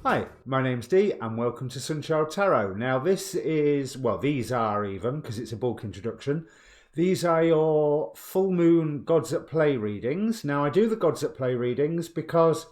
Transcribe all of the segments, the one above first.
Hi, my name's Dee and welcome to Sunchild Tarot. Now this is, well, these are even, because it's a bulk introduction, these are your full moon Gods at Play readings. Now I do the Gods at Play readings because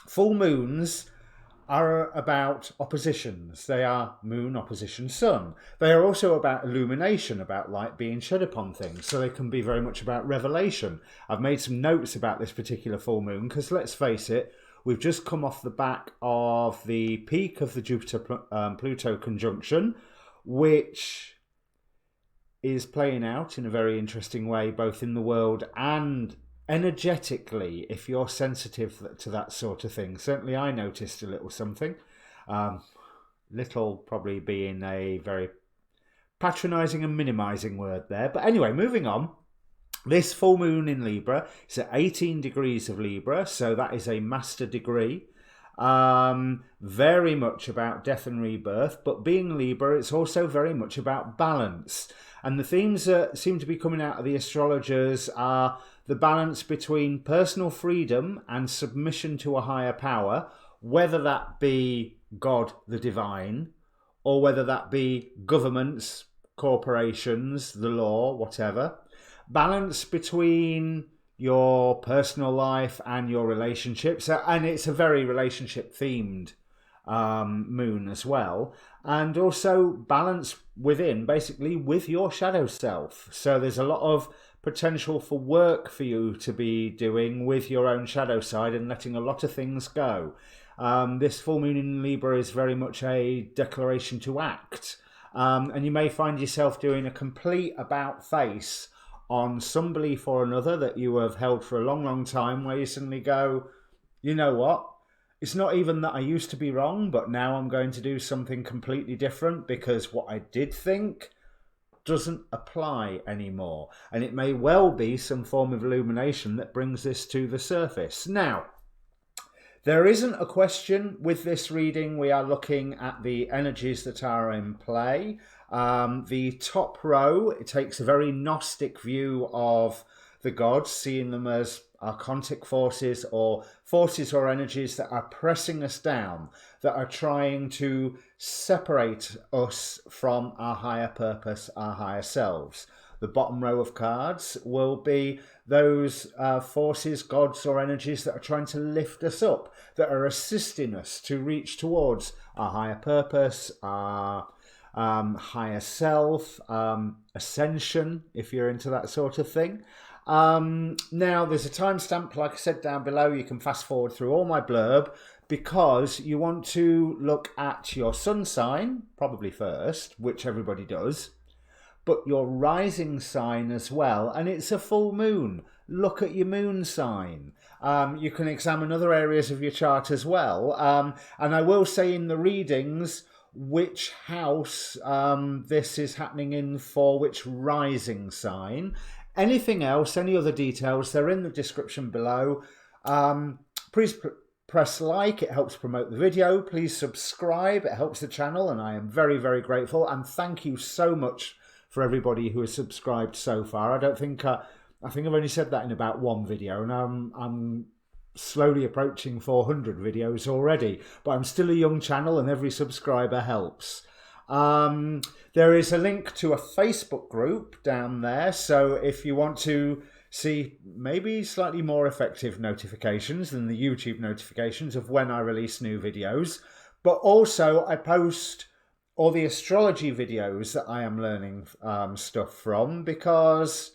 full moons are about oppositions. They are moon opposition sun. They are also about illumination, about light being shed upon things. So they can be very much about revelation. I've made some notes about this particular full moon because let's face it, we've just come off the back of the peak of the Jupiter-Pluto conjunction, which is playing out in a very interesting way, both in the world and energetically, if you're sensitive to that sort of thing. Certainly I noticed a little something. Little probably being a very patronising and minimising word there. But anyway, moving on. This full moon in Libra is at 18 degrees of Libra, so that is a master degree. Very much about death and rebirth, but being Libra, it's also very much about balance. And the themes that seem to be coming out of the astrologers are the balance between personal freedom and submission to a higher power, whether that be God, the divine, or whether that be governments, corporations, the law, whatever. Balance between your personal life and your relationships, and it's a very relationship themed moon as well, and also balance within, basically with your shadow self. So there's a lot of potential for work for you to be doing with your own shadow side and letting a lot of things go. This full moon in Libra is very much a declaration to act, and you may find yourself doing a complete about face on some belief or another that you have held for a long time, where you suddenly go, you know what, it's not even that I used to be wrong, but now I'm going to do something completely different because what I did think doesn't apply anymore. And it may well be some form of illumination that brings this to the surface. Now, there isn't a question with this reading. We are looking at the energies that are in play. The top row, it takes a very Gnostic view of the gods, seeing them as archontic forces or energies that are pressing us down, that are trying to separate us from our higher purpose, our higher selves. The bottom row of cards will be those forces, gods or energies that are trying to lift us up, that are assisting us to reach towards our higher purpose, our higher self, ascension, if you're into that sort of thing. Now, there's a timestamp, like I said, down below. You can fast forward through all my blurb because you want to look at your sun sign, probably first, which everybody does, but your rising sign as well. And it's a full moon. Look at your moon sign. You can examine other areas of your chart as well. And I will say in the readings which house this is happening in for which rising sign. Anything else, any other details, they're in the description below. Please press like, it helps promote the video. Please subscribe, it helps the channel, and I am very, very grateful. And thank you so much for everybody who has subscribed so far. I think I've only said that in about one video, and I'm slowly approaching 400 videos already, but I'm still a young channel and every subscriber helps. There is a link to a Facebook group down there, so if you want to see maybe slightly more effective notifications than the YouTube notifications of when I release new videos, but also I post all the astrology videos that I am learning stuff from because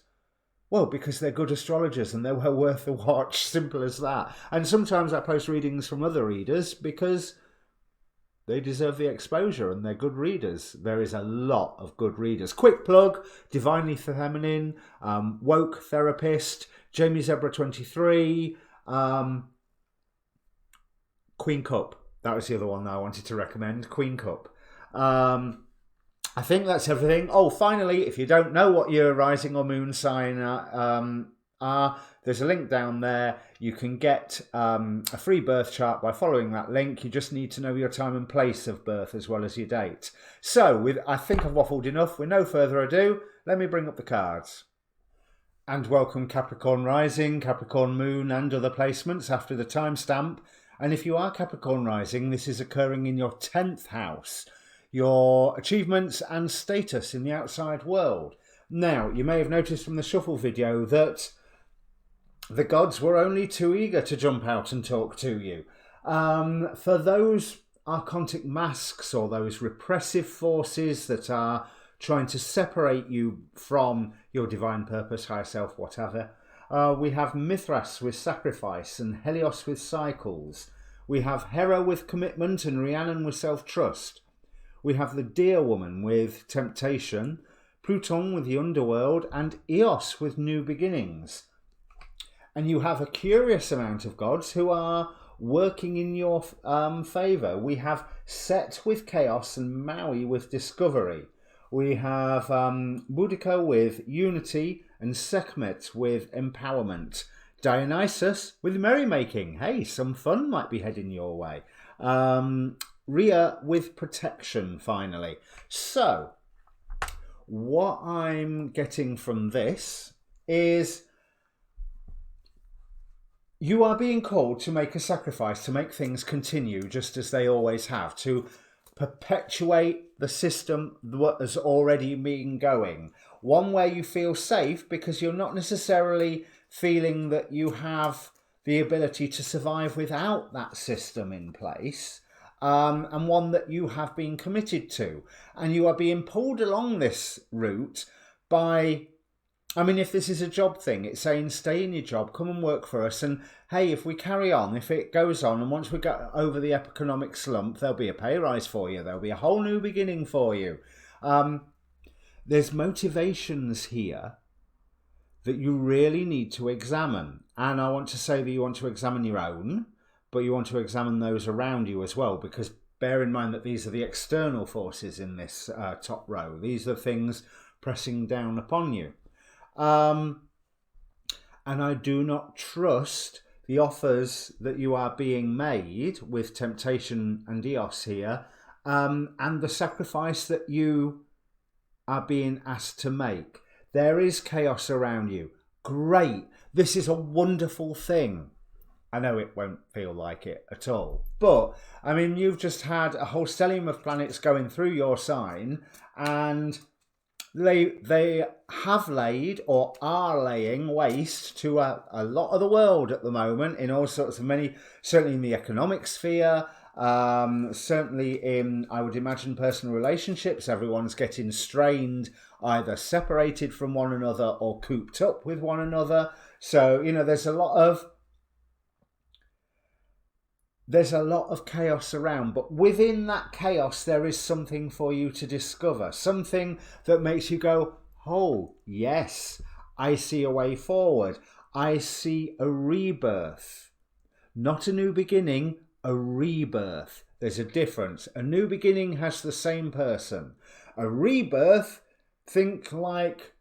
they're good astrologers and they're well worth a watch, simple as that. And sometimes I post readings from other readers because they deserve the exposure and they're good readers. There is a lot of good readers. Quick plug, Divinely Feminine, Woke Therapist, Jamie Zebra 23, Queen Cup. That was the other one that I wanted to recommend, Queen Cup. I think that's everything. Oh, finally, if you don't know what your rising or moon sign are, there's a link down there. You can get a free birth chart by following that link. You just need to know your time and place of birth as well as your date. So, I think I've waffled enough. With no further ado, let me bring up the cards. And welcome Capricorn rising, Capricorn moon and other placements after the timestamp. And if you are Capricorn rising, this is occurring in your 10th house, your achievements and status in the outside world. Now, you may have noticed from the shuffle video that the gods were only too eager to jump out and talk to you. For those archontic masks or those repressive forces that are trying to separate you from your divine purpose, higher self, whatever, we have Mithras with sacrifice and Helios with cycles. We have Hera with commitment and Rhiannon with self-trust. We have the Deer Woman with temptation, Pluton with the underworld, and Eos with new beginnings. And you have a curious amount of gods who are working in your favour. We have Set with chaos and Maui with discovery. We have Boudica with unity and Sekhmet with empowerment. Dionysus with merrymaking. Hey, some fun might be heading your way. Rhea with protection, finally. So, what I'm getting from this is you are being called to make a sacrifice, to make things continue just as they always have, to perpetuate the system that has already been going. One where you feel safe because you're not necessarily feeling that you have the ability to survive without that system in place, and one that you have been committed to. And you are being pulled along this route by, I mean, if this is a job thing, it's saying stay in your job, come and work for us, and hey, if we carry on, if it goes on, and once we get over the economic slump, there'll be a pay rise for you, there'll be a whole new beginning for you. There's motivations here that you really need to examine. And I want to say that you want to examine your own, but you want to examine those around you as well, because bear in mind that these are the external forces in this top row. These are things pressing down upon you. And I do not trust the offers that you are being made with temptation and Eos here, and the sacrifice that you are being asked to make. There is chaos around you. Great. This is a wonderful thing. I know it won't feel like it at all. But, I mean, you've just had a whole stellium of planets going through your sign, and they have laid or are laying waste to a lot of the world at the moment in all sorts of certainly in the economic sphere, certainly in, I would imagine, personal relationships. Everyone's getting strained, either separated from one another or cooped up with one another. So, you know, there's a lot of chaos around, but within that chaos there is something for you to discover, something that makes you go, oh yes, I see a way forward. I see a rebirth, not a new beginning, a rebirth. There's a difference. A new beginning has the same person. A rebirth, think like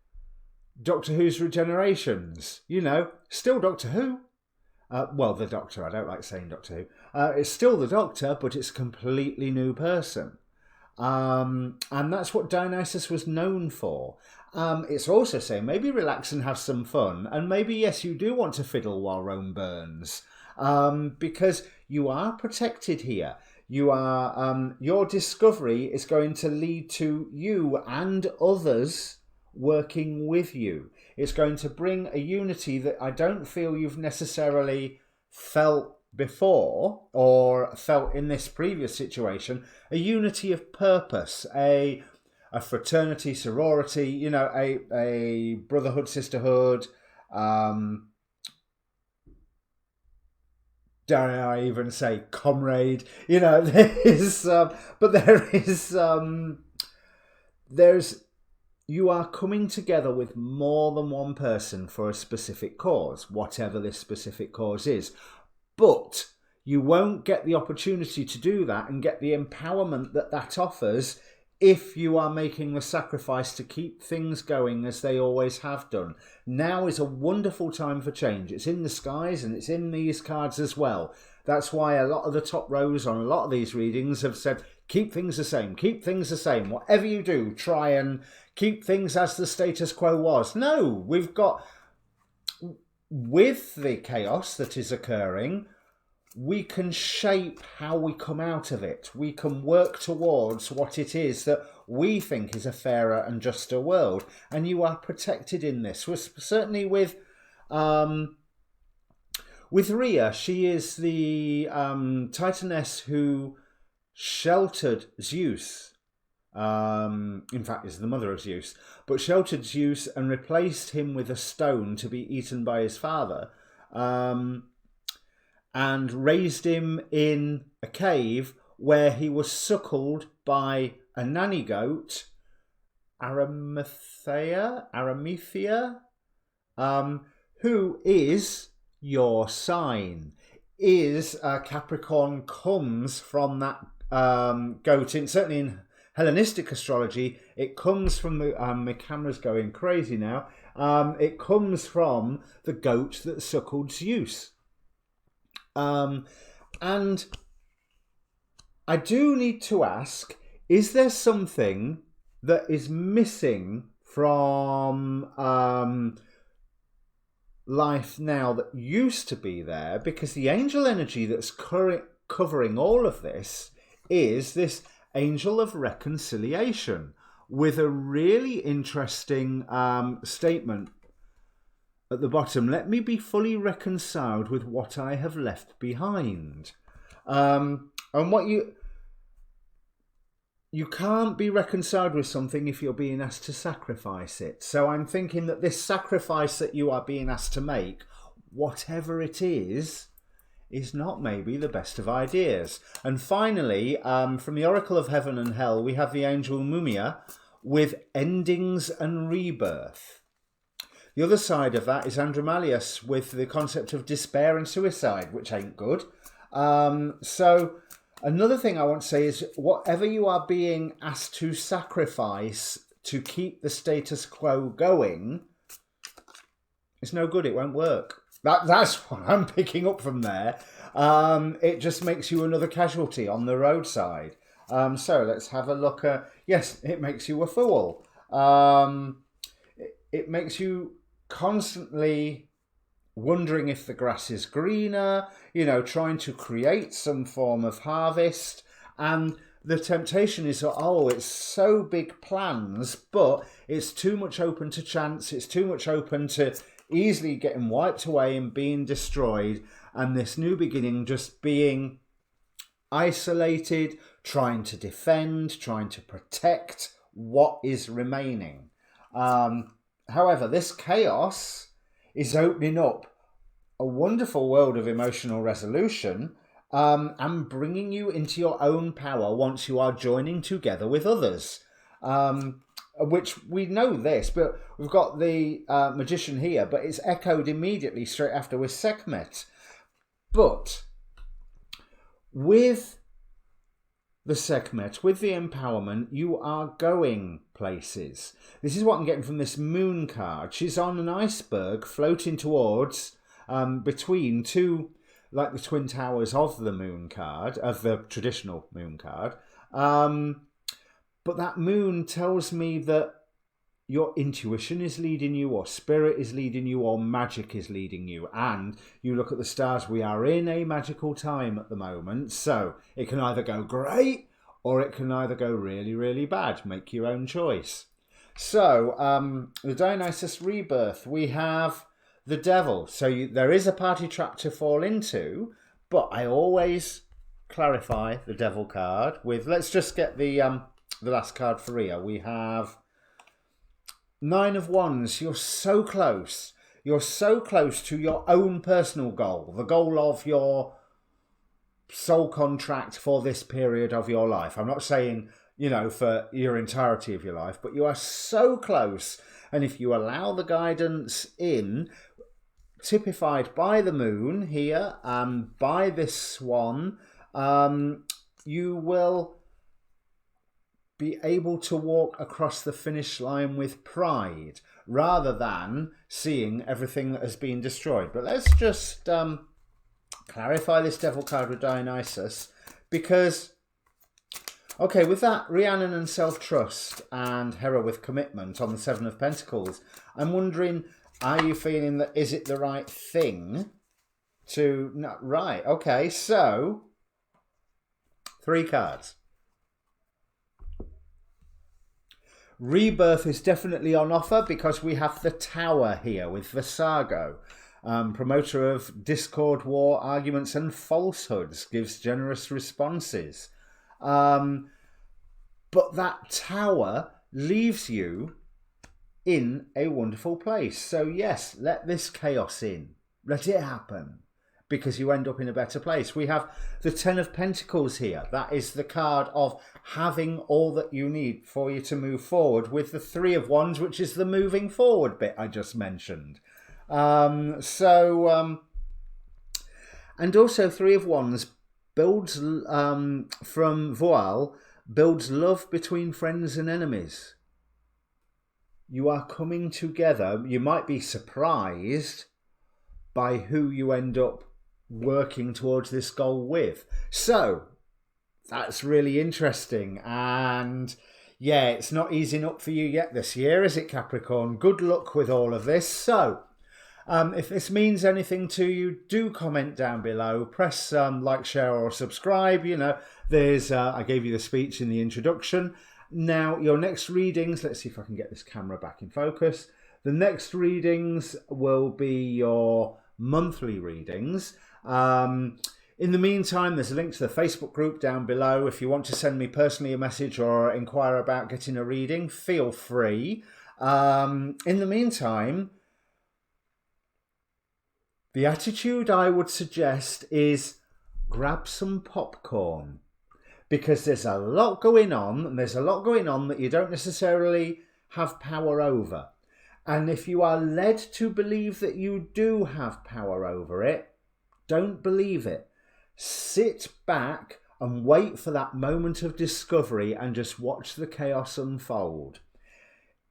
Doctor Who's Regenerations, you know, still Doctor Who. Well, the Doctor, I don't like saying Doctor Who. It's still the Doctor, but it's a completely new person. And that's what Dionysus was known for. It's also saying maybe relax and have some fun. And maybe, yes, you do want to fiddle while Rome burns. Because you are protected here. You are, your discovery is going to lead to you and others working with you. It's going to bring a unity that I don't feel you've necessarily felt before or felt in this previous situation. A unity of purpose, a fraternity, sorority, you know, a brotherhood, sisterhood. Dare I even say comrade? You know, you are coming together with more than one person for a specific cause, whatever this specific cause is. But you won't get the opportunity to do that and get the empowerment that offers if you are making the sacrifice to keep things going as they always have done. Now is a wonderful time for change. It's in the skies and it's in these cards as well. That's why a lot of the top rows on a lot of these readings have said, keep things the same, keep things the same. Whatever you do, try and keep things as the status quo was. No, we've got, with the chaos that is occurring, we can shape how we come out of it. We can work towards what it is that we think is a fairer and juster world. And you are protected in this. Certainly with Rhea, she is the Titaness who sheltered Zeus. In fact, is the mother of Zeus, but sheltered Zeus and replaced him with a stone to be eaten by his father, and raised him in a cave where he was suckled by a nanny goat, Aramethea, who is your sign. Capricorn comes from that goat, certainly in Hellenistic astrology, it comes from the, my camera's going crazy now, it comes from the goat that suckled Zeus. And I do need to ask, is there something that is missing from life now that used to be there? Because the angel energy that's covering all of this is this angel of reconciliation, with a really interesting statement at the bottom. Let me be fully reconciled with what I have left behind. And what you can't be reconciled with something if you're being asked to sacrifice it. So I'm thinking that this sacrifice that you are being asked to make, whatever it is not maybe the best of ideas. And finally, from the Oracle of Heaven and Hell, we have the angel Mumia with endings and rebirth. The other side of that is Andromalius with the concept of despair and suicide, which ain't good. So another thing I want to say is, whatever you are being asked to sacrifice to keep the status quo going, it's no good, it won't work. That's what I'm picking up from there. It just makes you another casualty on the roadside. So let's have a look at... Yes, it makes you a fool. It makes you constantly wondering if the grass is greener, trying to create some form of harvest. And the temptation is, it's so big plans, but it's too much open to chance. It's too much open to easily getting wiped away and being destroyed, and this new beginning just being isolated, trying to defend, trying to protect what is remaining. However, this chaos is opening up a wonderful world of emotional resolution, and bringing you into your own power once you are joining together with others. Which we know this, but we've got the magician here, but it's echoed immediately straight after with Sekhmet. But with the Sekhmet, with the empowerment, you are going places. This is what I'm getting from this moon card. She's on an iceberg floating towards, between two, like the twin towers of the moon card, of the traditional moon card. But that moon tells me that your intuition is leading you, or spirit is leading you, or magic is leading you. And you look at the stars, we are in a magical time at the moment. So it can either go great, or it can either go really, really bad. Make your own choice. So the Dionysus rebirth, we have the devil. So there is a party trap to fall into, but I always clarify the devil card with, let's just get the last card for Rhea. We have Nine of Wands. You're so close. You're so close to your own personal goal, the goal of your soul contract for this period of your life. I'm not saying, for your entirety of your life, but you are so close. And if you allow the guidance in, typified by the moon here, by this swan, you will be able to walk across the finish line with pride, rather than seeing everything that has been destroyed. But let's just clarify this devil card with Dionysus, because, okay, with that, Rhiannon and self-trust, and Hera with commitment on the Seven of Pentacles, I'm wondering, are you feeling that, is it the right thing to... No, right, okay, so 3 cards. Rebirth is definitely on offer because we have the Tower here with Visago. Promoter of discord, war, arguments and falsehoods, gives generous responses. But that Tower leaves you in a wonderful place. So yes, let this chaos in. Let it happen. Because you end up in a better place. We have the Ten of Pentacles here. That is the card of having all that you need for you to move forward, with the Three of Wands, which is the moving forward bit I just mentioned. And also Three of Wands builds, from Voile, builds love between friends and enemies. You are coming together. You might be surprised by who you end up working towards this goal with. So that's really interesting. And yeah, it's not easing up for you yet this year, is it, Capricorn? Good luck with all of this. So if this means anything to you, do comment down below. Press like, share or subscribe. You know, there's I gave you the speech in the introduction. Now your next readings, let's see if I can get this camera back in focus. The next readings will be your monthly readings. In the meantime, there's a link to the Facebook group down below. If you want to send me personally a message or inquire about getting a reading, feel free. In the meantime, the attitude I would suggest is grab some popcorn, because there's a lot going on, and there's a lot going on that you don't necessarily have power over. And if you are led to believe that you do have power over it, don't believe it. Sit back and wait for that moment of discovery and just watch the chaos unfold.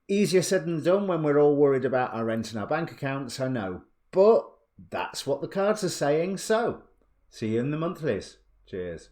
Easier said than done when we're all worried about our rent and our bank accounts, I know. But that's what the cards are saying. So, see you in the monthlies. Cheers.